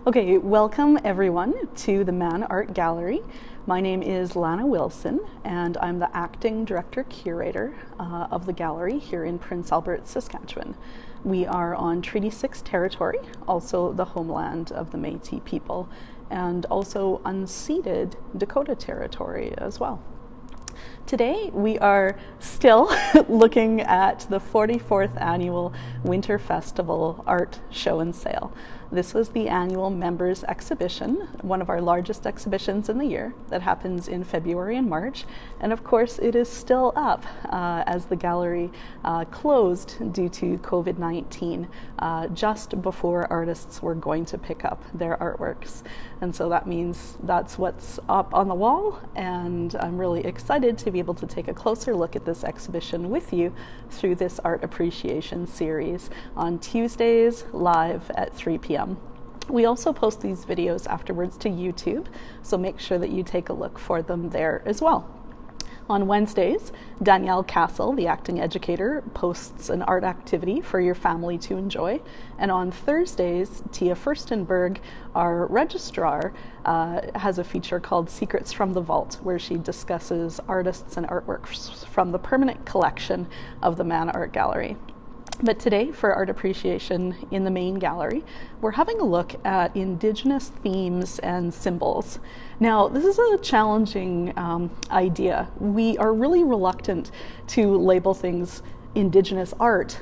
Okay, welcome everyone to the Man Art Gallery. My name is Lana Wilson, and I'm the acting director curator of the gallery here in Prince Albert, Saskatchewan. We are on Treaty 6 territory, also the homeland of the Métis people, and also unceded Dakota territory as well. Today we are still looking at the 44th annual Winter Festival Art Show and Sale. This was the annual members exhibition, one of our largest exhibitions in the year that happens in February and March. And of course it is still up as the gallery closed due to COVID-19 just before artists were going to pick up their artworks. And so that means that's what's up on the wall, and I'm really excited to be able to take a closer look at this exhibition with you through this art appreciation series on Tuesdays live at 3 p.m. We also post these videos afterwards to YouTube, so make sure that you take a look for them there as well. On Wednesdays, Danielle Castle, the acting educator, posts an art activity for your family to enjoy. And on Thursdays, Tia Furstenberg, our registrar, has a feature called Secrets from the Vault, where she discusses artists and artworks from the permanent collection of the Man Art Gallery. But today, for art appreciation in the main gallery, we're having a look at Indigenous themes and symbols. Now, this is a challenging idea. We are really reluctant to label things Indigenous art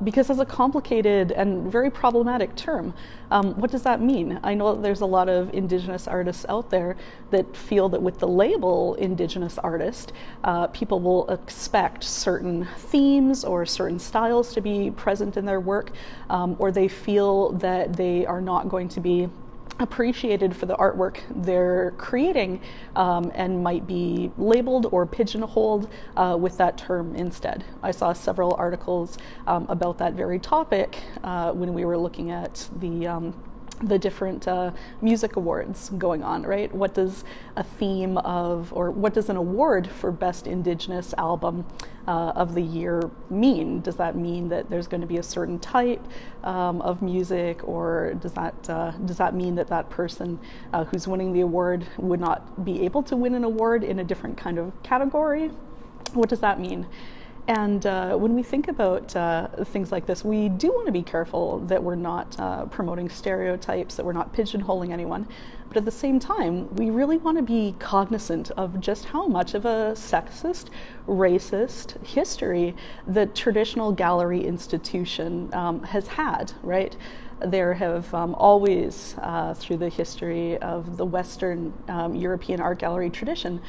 because it's a complicated and very problematic term. What does that mean? I know that there's a lot of Indigenous artists out there that feel that with the label Indigenous artist, people will expect certain themes or certain styles to be present in their work, or they feel that they are not going to be appreciated for the artwork they're creating and might be labeled or pigeonholed with that term instead. I saw several articles about that very topic when we were looking at the different music awards going on, right? What does a theme of, or what does an award for Best Indigenous Album of the Year mean? Does that mean that there's going to be a certain type of music, or does that mean that that person who's winning the award would not be able to win an award in a different kind of category? What does that mean? And when we think about things like this, we do want to be careful that we're not promoting stereotypes, that we're not pigeonholing anyone. But at the same time, we really want to be cognizant of just how much of a sexist, racist history the traditional gallery institution has had, right? There have always, through the history of the Western European art gallery tradition,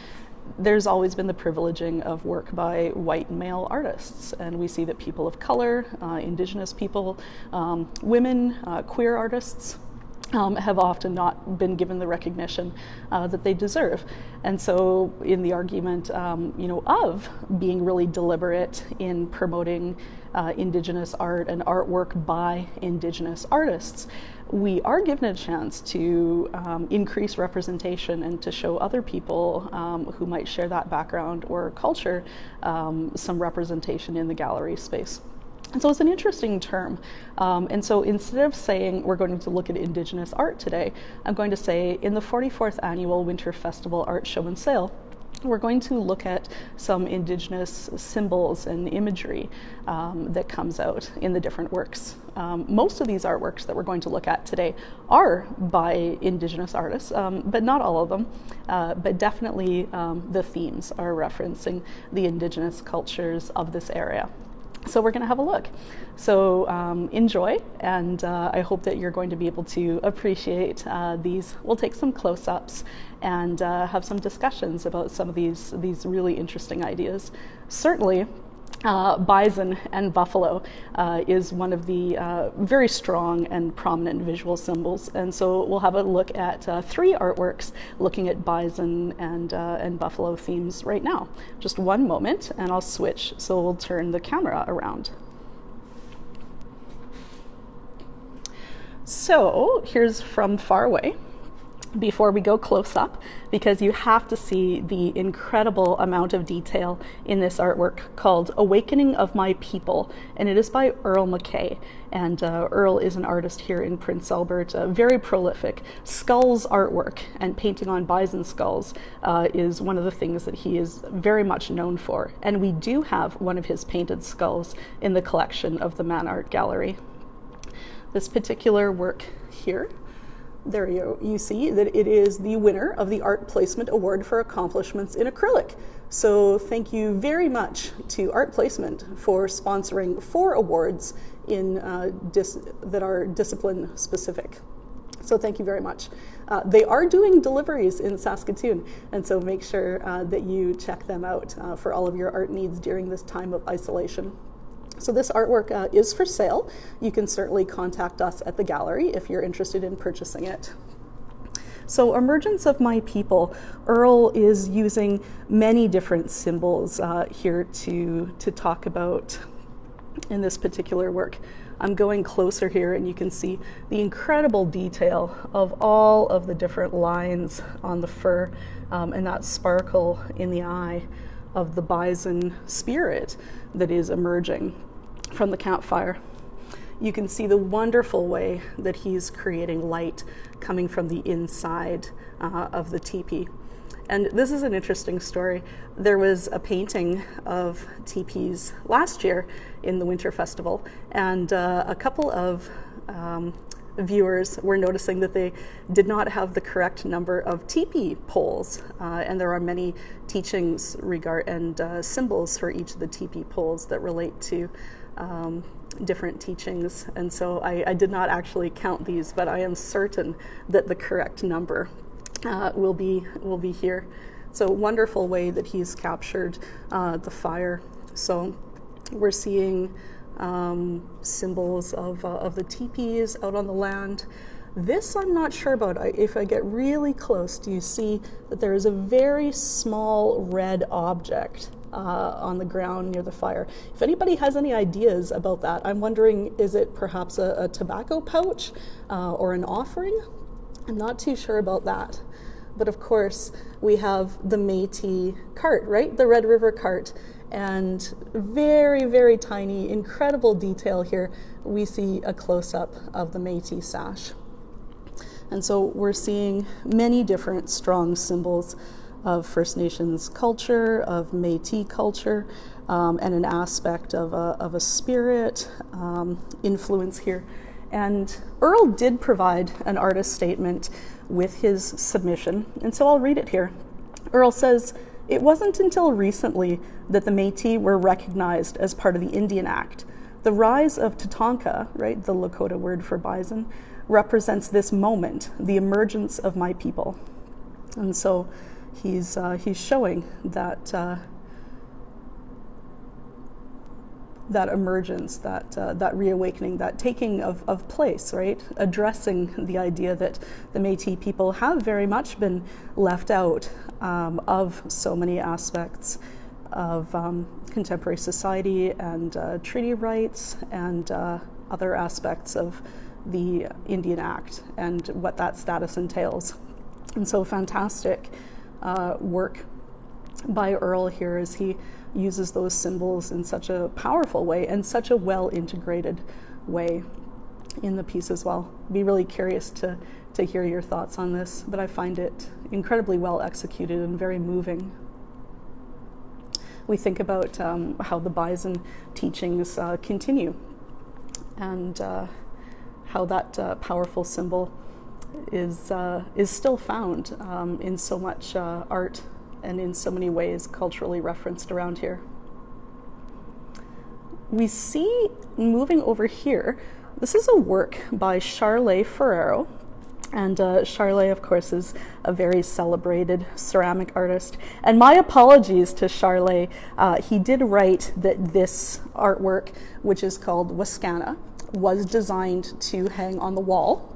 there's always been the privileging of work by white male artists, and we see that people of color, Indigenous people, women, queer artists have often not been given the recognition that they deserve. And so in the argument of being really deliberate in promoting Indigenous art and artwork by Indigenous artists, we are given a chance to increase representation and to show other people who might share that background or culture some representation in the gallery space. And so it's an interesting term. And so instead of saying we're going to look at Indigenous art today, I'm going to say in the 44th annual Winter Festival Art Show and Sale, we're going to look at some Indigenous symbols and imagery that comes out in the different works. Most of these artworks that we're going to look at today are by Indigenous artists, but not all of them. But definitely the themes are referencing the Indigenous cultures of this area. So we're going to have a look. So enjoy, and I hope that you're going to be able to appreciate these. We'll take some close-ups and have some discussions about some of these really interesting ideas. Certainly, bison and buffalo is one of the very strong and prominent visual symbols, and so we'll have a look at 3 artworks looking at bison and buffalo themes right now. Just one moment and I'll switch, so we'll turn the camera around. So here's From Far Away. before we go close up, because you have to see the incredible amount of detail in this artwork called Awakening of My People, and it is by Earl Mackay. And Earl is an artist here in Prince Albert, very prolific. Skulls artwork and painting on bison skulls is one of the things that he is very much known for. And we do have one of his painted skulls in the collection of the Man Art Gallery. This particular work here, there you see that it is the winner of the Art Placement Award for Accomplishments in Acrylic. So thank you very much to Art Placement for sponsoring 4 awards in that are discipline specific. So thank you very much. They are doing deliveries in Saskatoon, and so make sure that you check them out for all of your art needs during this time of isolation. So this artwork is for sale. You can certainly contact us at the gallery if you're interested in purchasing it. So Emergence of My People, Earl is using many different symbols here to talk about in this particular work. I'm going closer here and you can see the incredible detail of all of the different lines on the fur and that sparkle in the eye of the bison spirit that is emerging from the campfire. You can see the wonderful way that he's creating light coming from the inside of the teepee. And this is an interesting story. There was a painting of teepees last year in the Winter Festival, and a couple of viewers were noticing that they did not have the correct number of teepee poles, and there are many teachings and symbols for each of the teepee poles that relate to different teachings, and so I did not actually count these, but I am certain that the correct number will be here. So wonderful way that he's captured the fire. So we're seeing symbols of the teepees out on the land. This I'm not sure about. If I get really close, do you see that there is a very small red object on the ground near the fire? If anybody has any ideas about that, I'm wondering, is it perhaps a tobacco pouch or an offering? I'm not too sure about that. But of course, we have the Métis cart, right? The Red River cart. And very, very tiny, incredible detail here. We see a close-up of the Métis sash. And so we're seeing many different strong symbols of First Nations culture, of Métis culture, and an aspect of a spirit influence here. And Earl did provide an artist statement with his submission, and so I'll read it here. Earl says, "It wasn't until recently that the Métis were recognized as part of the Indian Act. The rise of Tatanka, right, the Lakota word for bison, represents this moment, the emergence of my people." And so he's showing that that emergence, that reawakening, that taking of place, right? Addressing the idea that the Métis people have very much been left out of so many aspects of contemporary society and treaty rights and other aspects of the Indian Act and what that status entails. And so fantastic work by Earl here as he uses those symbols in such a powerful way and such a well-integrated way in the piece as well. Be really curious to hear your thoughts on this, but I find it incredibly well executed and very moving. We think about how the bison teachings continue and how that powerful symbol is still found in so much art and in so many ways culturally referenced around here. We see, moving over here, this is a work by Charley Ferrero. And Charley, of course, is a very celebrated ceramic artist. And my apologies to Charley. He did write that this artwork, which is called Wascana, was designed to hang on the wall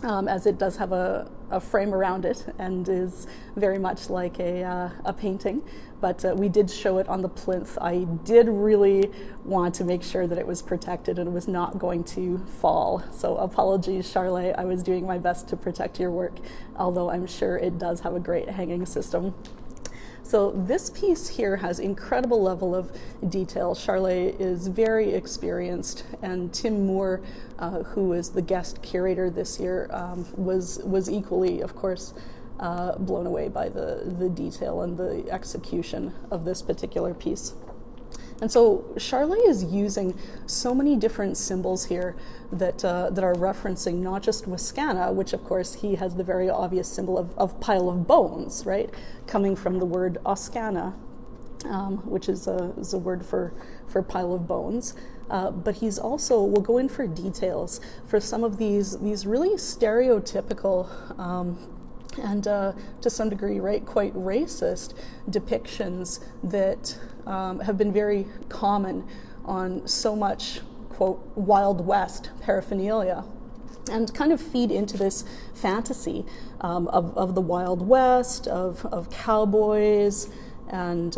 as it does have a frame around it and is very much like a painting. But we did show it on the plinth. I did really want to make sure that it was protected and was not going to fall. So apologies, Charley. I was doing my best to protect your work, although I'm sure it does have a great hanging system. So this piece here has incredible level of detail. Charley is very experienced, and Tim Moore, who is the guest curator this year, was equally, of course, blown away by the detail and the execution of this particular piece. And so Charley is using so many different symbols here that are referencing not just Wascana, which of course he has the very obvious symbol of pile of bones, right? Coming from the word Oscana, which is a word for pile of bones. But he's also, we'll go in for details for some of these really stereotypical and to some degree, right, quite racist depictions that have been very common on so much, quote, Wild West paraphernalia, and kind of feed into this fantasy of the Wild West, of cowboys and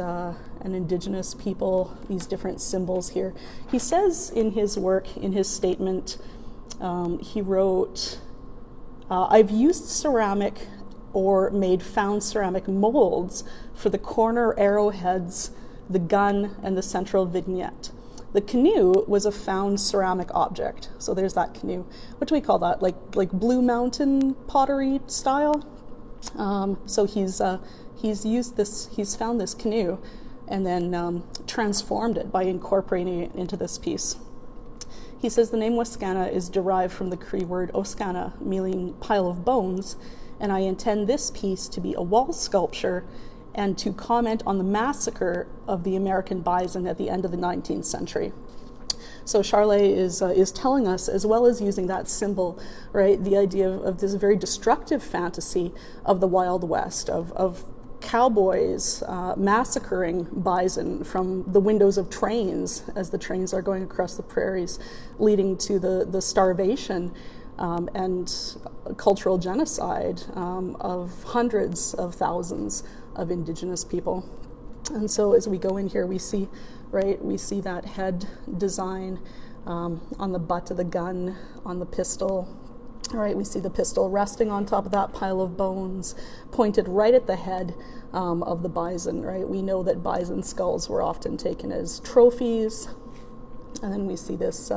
Indigenous people, these different symbols here. He says in his work, in his statement, he wrote, I've used ceramic or made found ceramic molds for the corner arrowheads, the gun, and the central vignette. The canoe was a found ceramic object. So there's that canoe. What do we call that? Like Blue Mountain pottery style? So he's used this, he's found this canoe and then transformed it by incorporating it into this piece. He says the name Wascana is derived from the Cree word Oscana, meaning pile of bones, and I intend this piece to be a wall sculpture and to comment on the massacre of the American bison at the end of the 19th century. So Charley is telling us, as well as using that symbol, right, the idea of this very destructive fantasy of the Wild West, of cowboys massacring bison from the windows of trains as the trains are going across the prairies, leading to the starvation and cultural genocide of hundreds of thousands of Indigenous people. And so as we go in here, we see that head design on the butt of the gun, on the pistol. All right, we see the pistol resting on top of that pile of bones, pointed right at the head of the bison, right? We know that bison skulls were often taken as trophies. And then we see this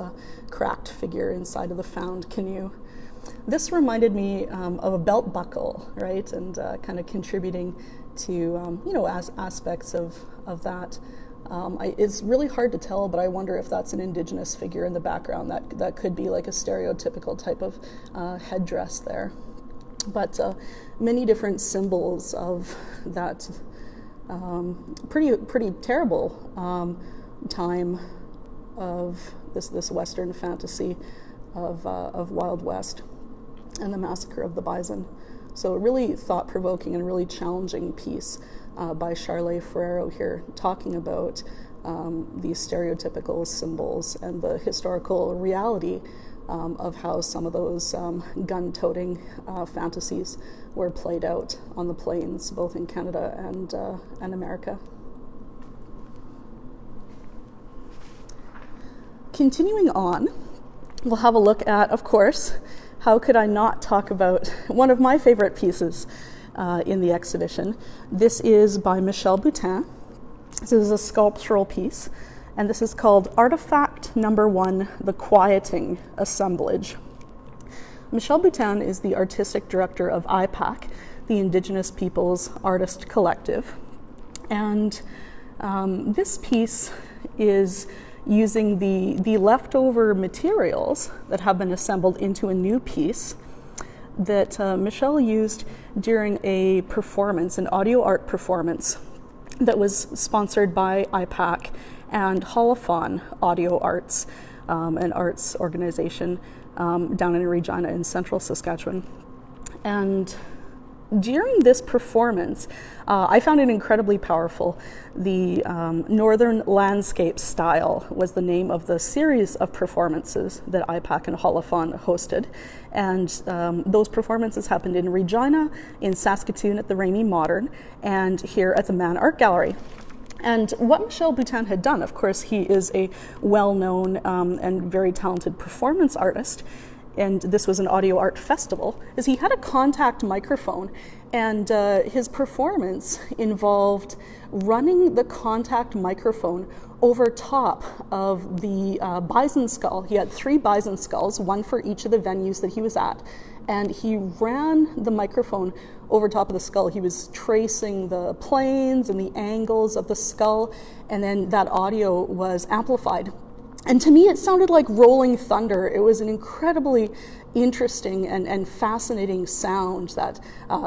cracked figure inside of the found canoe. This reminded me of a belt buckle, right? And kind of contributing to, aspects of that. It's really hard to tell, but I wonder if that's an Indigenous figure in the background. That could be like a stereotypical type of headdress there. But many different symbols of that pretty terrible time of this Western fantasy of Wild West and the massacre of the bison. So a really thought-provoking and really challenging piece by Charley Ferrero here, talking about these stereotypical symbols and the historical reality of how some of those gun-toting fantasies were played out on the plains, both in Canada and America. Continuing on, we'll have a look at, of course, how could I not talk about one of my favorite pieces in the exhibition. This is by Michel Boutin. This is a sculptural piece, and this is called Artifact Number 1, The Quieting Assemblage. Michel Boutin is the artistic director of IPAC, the Indigenous Peoples Artist Collective. And this piece is using the leftover materials that have been assembled into a new piece that Michel used during a performance, an audio art performance that was sponsored by IPAC and Holophon Audio Arts, an arts organization down in Regina in central Saskatchewan. And during this performance, I found it incredibly powerful. The Northern Landscape Style was the name of the series of performances that IPAC and Holophon hosted. And those performances happened in Regina, in Saskatoon at the Ramey Modern, and here at the Mann Art Gallery. And what Michel Boutin had done, of course, he is a well-known and very talented performance artist, and this was an audio art festival, is he had a contact microphone, and his performance involved running the contact microphone over top of the bison skull. He had 3 bison skulls, one for each of the venues that he was at, and he ran the microphone over top of the skull. He was tracing the planes and the angles of the skull, and then that audio was amplified. And to me, it sounded like rolling thunder. It was an incredibly interesting and fascinating sound, that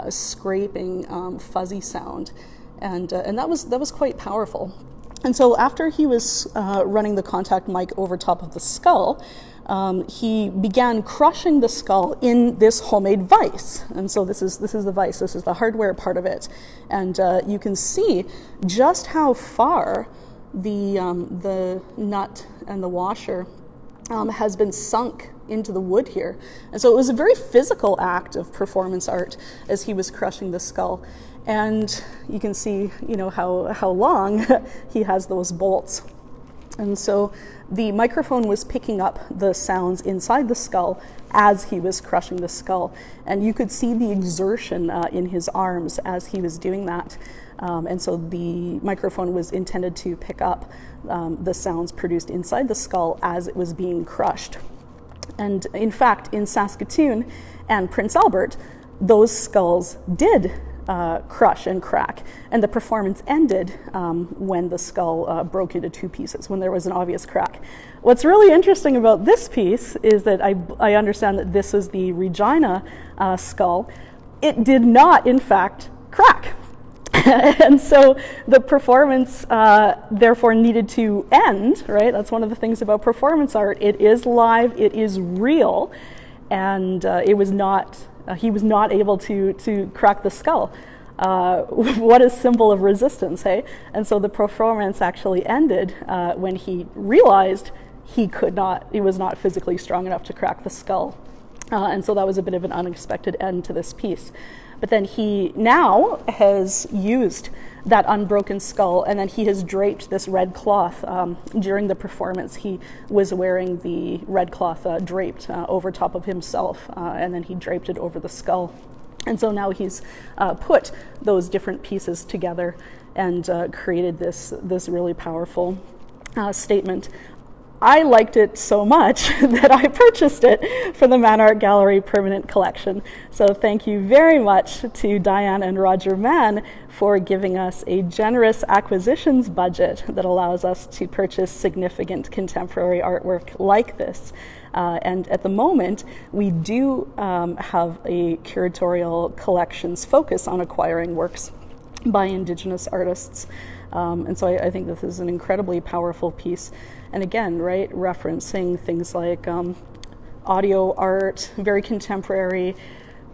scraping, fuzzy sound, and that was quite powerful. And so after he was running the contact mic over top of the skull, he began crushing the skull in this homemade vise. And so this is the vise. This is the hardware part of it, and you can see just how far the nut and the washer has been sunk into the wood here. And so it was a very physical act of performance art as he was crushing the skull. And you can see, how long he has those bolts. And so the microphone was picking up the sounds inside the skull as he was crushing the skull. And you could see the exertion in his arms as he was doing that. And so the microphone was intended to pick up the sounds produced inside the skull as it was being crushed. And in fact, in Saskatoon and Prince Albert, those skulls did crush and crack, and the performance ended when the skull broke into 2 pieces, when there was an obvious crack. What's really interesting about this piece is that I understand that this is the Regina skull. It did not, in fact, crack. And so the performance therefore needed to end, right? That's one of the things about performance art. It is live, it is real, and it was not, he was not able to crack the skull. What a symbol of resistance, hey? And so the performance actually ended when he realized he was not physically strong enough to crack the skull. And so that was a bit of an unexpected end to this piece. But then he now has used that unbroken skull, and then he has draped this red cloth. During the performance, he was wearing the red cloth draped over top of himself, and then he draped it over the skull. And so now he's put those different pieces together and created this really powerful statement. I liked it so much that I purchased it for the Mann Art Gallery permanent collection. So thank you very much to Diane and Roger Mann for giving us a generous acquisitions budget that allows us to purchase significant contemporary artwork like this. And at the moment, we do have a curatorial collections focus on acquiring works by Indigenous artists. And so I think this is an incredibly powerful piece. And again, right, referencing things like audio art, very contemporary,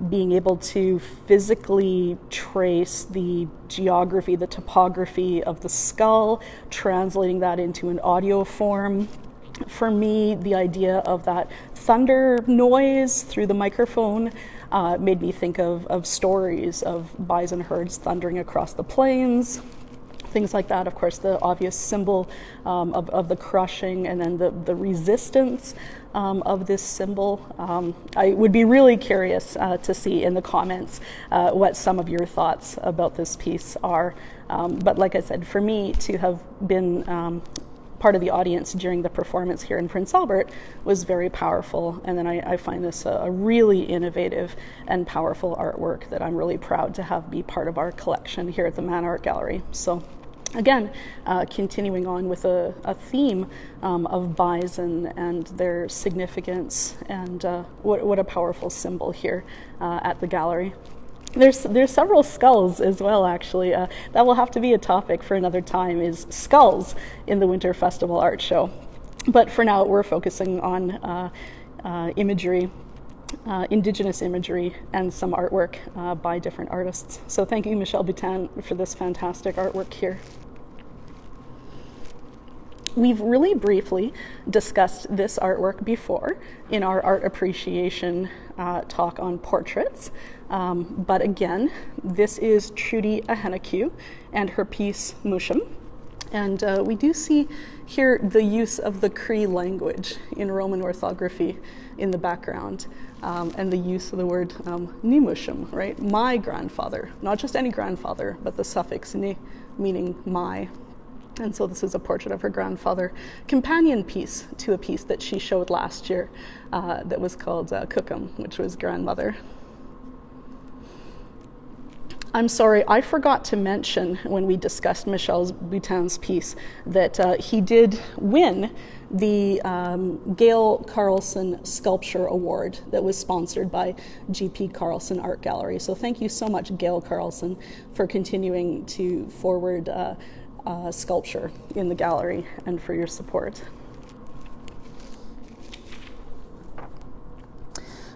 being able to physically trace the geography, the topography of the skull, translating that into an audio form. For me, the idea of that thunder noise through the microphone made me think of stories of bison herds thundering across the plains. Things like that. Of course, the obvious symbol of the crushing, and then the resistance of this symbol. I would be really curious to see in the comments what some of your thoughts about this piece are. But like I said, for me to have been part of the audience during the performance here in Prince Albert was very powerful. And then I find this a really innovative and powerful artwork that I'm really proud to have be part of our collection here at the Mann Art Gallery. So again, continuing on with a theme of bison and their significance, and what a powerful symbol here at the gallery. There's several skulls as well, actually. That will have to be a topic for another time, is skulls in the Winter Festival Art Show. But for now, we're focusing on imagery. Indigenous imagery and some artwork by different artists. So thank you, Michelle Boutin, for this fantastic artwork here. We've really briefly discussed this artwork before in our art appreciation talk on portraits. But again, this is Trudie Ahenakew and her piece Mooshum. And we do see here the use of the Cree language in Roman orthography in the background, and the use of the word ni Mooshum, right? My grandfather, not just any grandfather, but the suffix ni, meaning my. And so this is a portrait of her grandfather, companion piece to a piece that she showed last year that was called Kukum, which was grandmother. I'm sorry, I forgot to mention when we discussed Michelle Boutin's piece that he did win the Gail Carlson Sculpture Award that was sponsored by G.P. Carlson Art Gallery. So thank you so much, Gail Carlson, for continuing to forward sculpture in the gallery and for your support.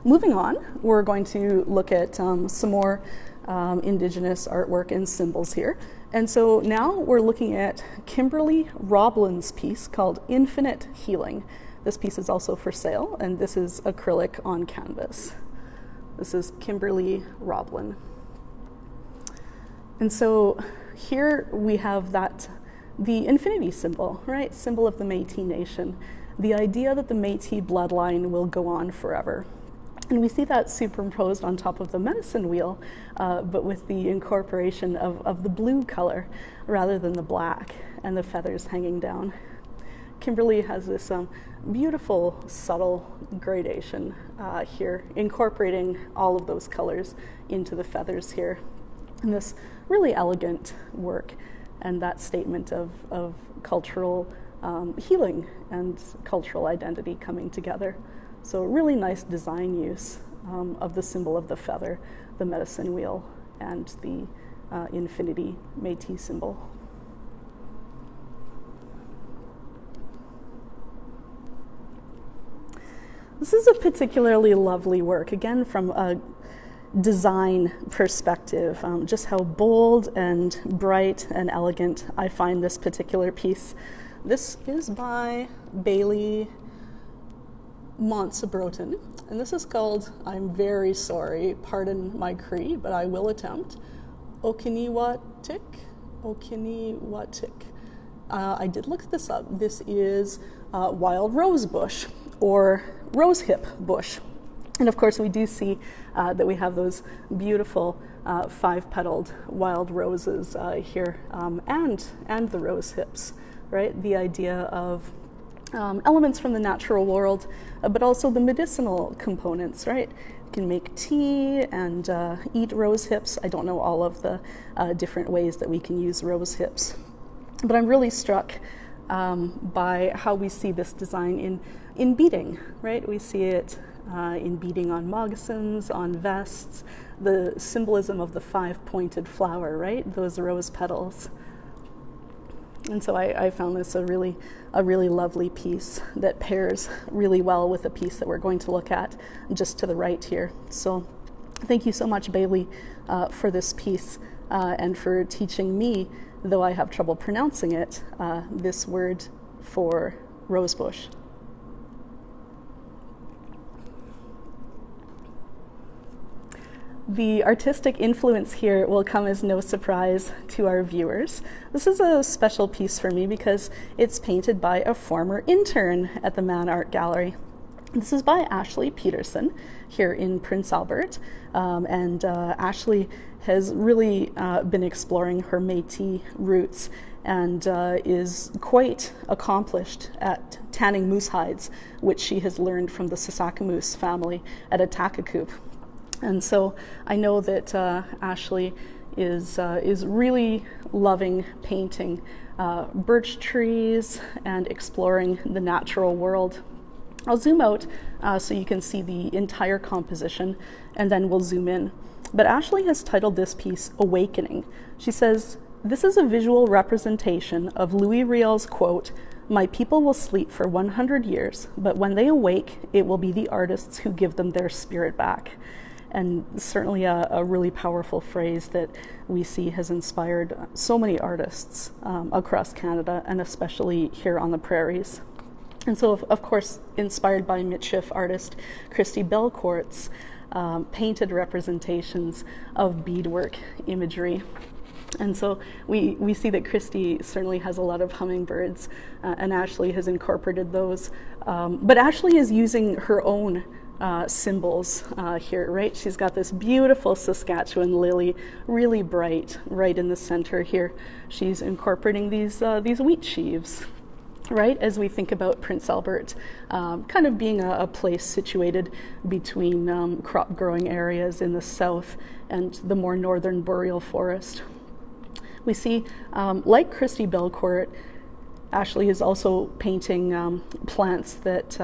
Moving on, we're going to look at some more Indigenous artwork and symbols here. And so now we're looking at Kimberly Roblin's piece called Infinite Healing. This piece is also for sale, and this is acrylic on canvas. This is Kimberly Roblin. And so here we have the infinity symbol, right? Symbol of the Métis Nation. The idea that the Métis bloodline will go on forever. And we see that superimposed on top of the medicine wheel, but with the incorporation of the blue color rather than the black and the feathers hanging down. Kimberly has this beautiful, subtle gradation here, incorporating all of those colors into the feathers here. And this really elegant work and that statement of cultural healing and cultural identity coming together. So really nice design use of the symbol of the feather, the medicine wheel, and the infinity Métis symbol. This is a particularly lovely work, again from a design perspective, just how bold and bright and elegant I find this particular piece. This is by Bailey Monsebroten, and this is called, I'm very sorry, pardon my Cree, but I will attempt, Okiniwatik. I did look this up. This is wild rose bush or rosehip bush. And of course we do see that we have those beautiful five-petaled wild roses here, and the rose hips, right? The idea of elements from the natural world, but also the medicinal components, right? You can make tea and eat rose hips. I don't know all of the different ways that we can use rose hips, but I'm really struck by how we see this design in beading, right? We see it in beading on moccasins, on vests, the symbolism of the five-pointed flower, right? Those rose petals. And so I found this a really lovely piece that pairs really well with the piece that we're going to look at just to the right here. So thank you so much, Bailey, for this piece and for teaching me, though I have trouble pronouncing it, this word for rosebush. The artistic influence here will come as no surprise to our viewers. This is a special piece for me because it's painted by a former intern at the Mann Art Gallery. This is by Ashley Peterson here in Prince Albert, and Ashley has really been exploring her Métis roots and is quite accomplished at tanning moose hides, which she has learned from the Saskatchewan family at Ahenakew. And so I know that Ashley is really loving painting birch trees and exploring the natural world. I'll zoom out so you can see the entire composition, and then we'll zoom in. But Ashley has titled this piece Awakening. She says, "This is a visual representation of Louis Riel's quote, My people will sleep for 100 years, but when they awake, it will be the artists who give them their spirit back. And certainly a really powerful phrase that we see has inspired so many artists across Canada, and especially here on the prairies. And so, of course, inspired by Michif artist Christy Belcourt's painted representations of beadwork imagery. And so we see that Christy certainly has a lot of hummingbirds, and Ashley has incorporated those. But Ashley is using her own symbols here, right? She's got this beautiful Saskatchewan lily, really bright, right in the center here. She's incorporating these wheat sheaves, right? As we think about Prince Albert kind of being a place situated between crop growing areas in the south and the more northern boreal forest. We see, like Christy Belcourt, Ashley is also painting plants that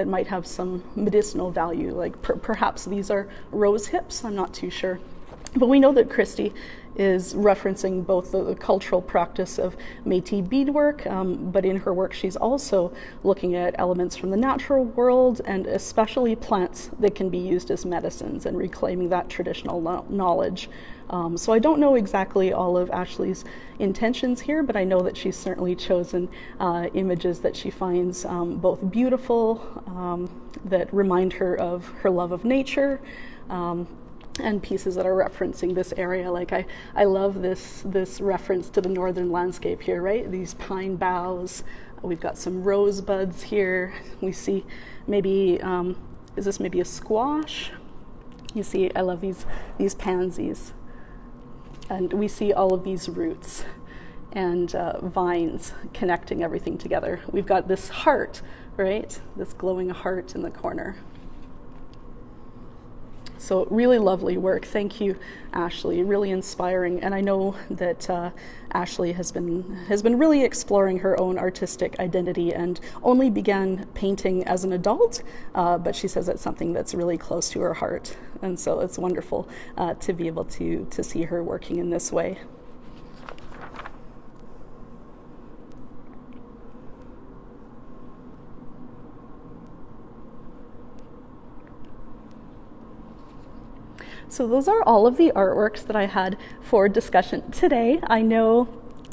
might have some medicinal value, like perhaps these are rose hips, I'm not too sure. But we know that Christy is referencing both the cultural practice of Métis beadwork, but in her work she's also looking at elements from the natural world, and especially plants that can be used as medicines, and reclaiming that traditional knowledge. So I don't know exactly all of Ashley's intentions here, but I know that she's certainly chosen images that she finds both beautiful, that remind her of her love of nature, and pieces that are referencing this area. Like I love this reference to the northern landscape here, right? These pine boughs. We've got some rosebuds here. We see maybe, is this maybe a squash? You see, I love these pansies. And we see all of these roots and vines connecting everything together. We've got this heart, right? This glowing heart in the corner. So really lovely work. Thank you, Ashley. Really inspiring. And I know that Ashley has been really exploring her own artistic identity, and only began painting as an adult, but she says it's something that's really close to her heart. And so it's wonderful to be able to see her working in this way. So those are all of the artworks that I had for discussion today. I know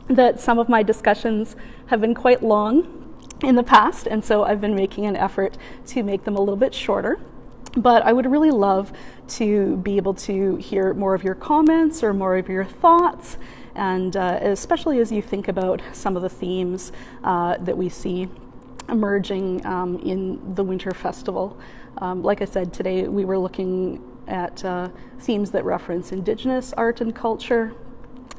that some of my discussions have been quite long in the past, and so I've been making an effort to make them a little bit shorter. But I would really love to be able to hear more of your comments or more of your thoughts, and especially as you think about some of the themes that we see emerging in the Winter Festival. Like I said, today we were looking at themes that reference Indigenous art and culture,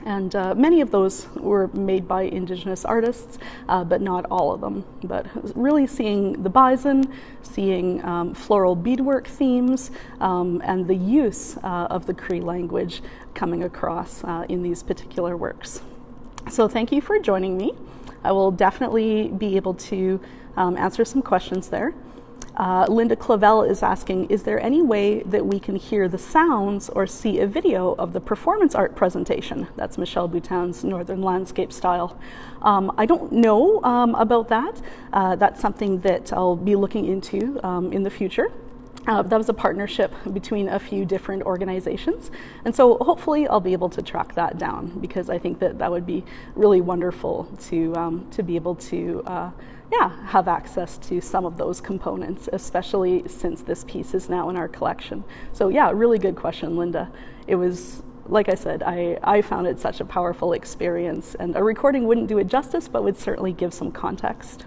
and many of those were made by Indigenous artists, but not all of them. But really seeing the bison, seeing floral beadwork themes, and the use of the Cree language coming across in these particular works. So thank you for joining me. I will definitely be able to answer some questions there. Linda Clavel is asking, is there any way that we can hear the sounds or see a video of the performance art presentation? That's Michelle Boutin's Northern Landscape Style. I don't know about that. That's something that I'll be looking into in the future. That was a partnership between a few different organizations. And so hopefully I'll be able to track that down, because I think that would be really wonderful to be able to have access to some of those components, especially since this piece is now in our collection. So yeah, really good question, Linda. It was, like I said, I found it such a powerful experience, and a recording wouldn't do it justice, but would certainly give some context.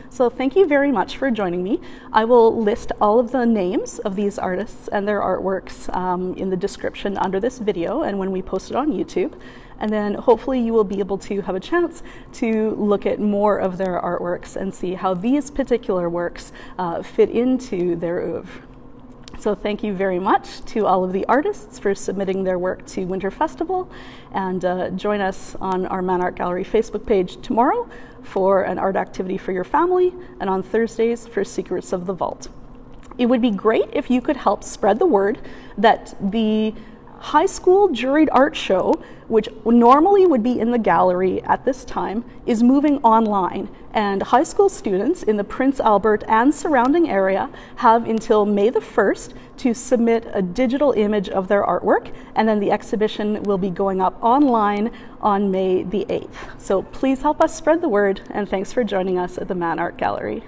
So thank you very much for joining me. I will list all of the names of these artists and their artworks in the description under this video and when we post it on YouTube. And then hopefully you will be able to have a chance to look at more of their artworks and see how these particular works fit into their oeuvre. So thank you very much to all of the artists for submitting their work to Winter Festival, and join us on our Man Art Gallery Facebook page tomorrow for an art activity for your family, and on Thursdays for Secrets of the Vault. It would be great if you could help spread the word that the high school juried art show, which normally would be in the gallery at this time, is moving online. And high school students in the Prince Albert and surrounding area have until May the 1st to submit a digital image of their artwork, and then the exhibition will be going up online on May the 8th. So please help us spread the word, and thanks for joining us at the Man Art Gallery.